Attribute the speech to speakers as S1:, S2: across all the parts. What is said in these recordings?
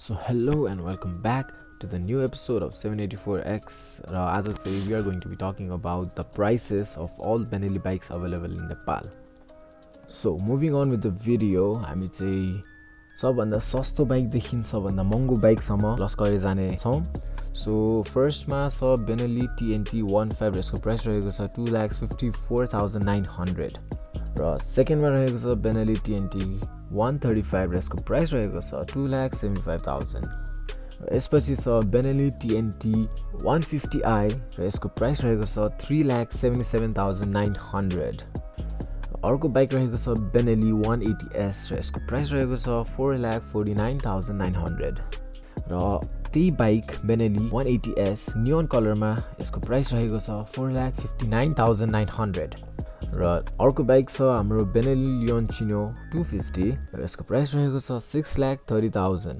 S1: So hello and welcome back to the new episode of 784X. As I say, we are going to be talking about the prices of all Benelli bikes available in Nepal. So moving on with the video, हामी चाहिँ सबभन्दा सस्तो bike देखि सबभन्दा महँगो बाइकसम्म loss गरे जाने छौं. सो फर्स्टमा छ Benelli TNT 15 यसको प्राइस रहेको छ 2,54,900 र सेकेन्डमा रहेको छ Benelli TNT 135 यसको प्राइस रहेको छ 2,75,000 र यसपछि छ Benelli TNT 150i र यसको प्राइस रहेको छ 3,77,900. अर्को बाइक रहेको छ Benelli 180s र यसको प्राइस रहेको छ 4,49,900 र त्यही बाइक Benelli 180s नियोन कलरमा यसको प्राइस रहेको छ 4,59,900 र अर्को बाइक छ हाम्रो Benelli Leoncino 250 र यसको प्राइस रहेको छ 6,30,000.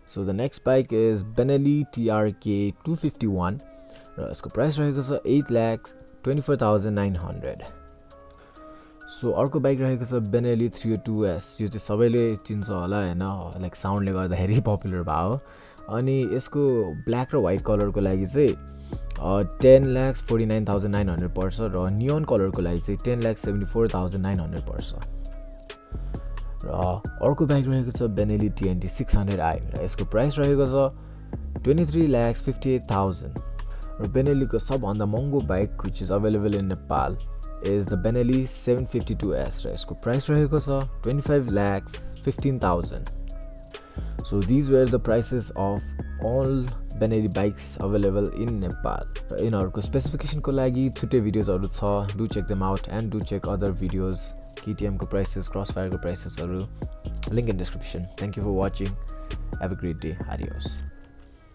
S1: So the next bike is Benelli TRK251 र यसको प्राइस रहेको छ 8,24,900. सो अर्को बाइक रहेको छ Benelli 302S. यो चाहिँ सबैले चिन्छ होला हैन, लाइक साउन्डले गर्दाखेरि पपुलर भयो. अनि यसको ब्ल्याक र व्हाइट कलरको लागि चाहिँ 10,49,900 पर्छ र नियोन कलरको लागि चाहिँ 10,74,900 पर्छ. र अर्को बाइक रहेको छ Benelli TNT 600i र यसको प्राइस रहेको छ 23,58,000. र Benelli को सबभन्दा महँगो bike which is available in Nepal is the Benelli 752S र यसको प्राइस रहेको छ 25,15,000. So these were the prices of all Benelli bikes available in Nepal. र यिनीहरुको स्पेसिफिकेसन को लागि छुट्टै भिडियोजहरु छ. Do check them out and do check other videos. KTM को prices, Crossfire को prices हरु link in description. Thank you for watching. Have a great day. Adios.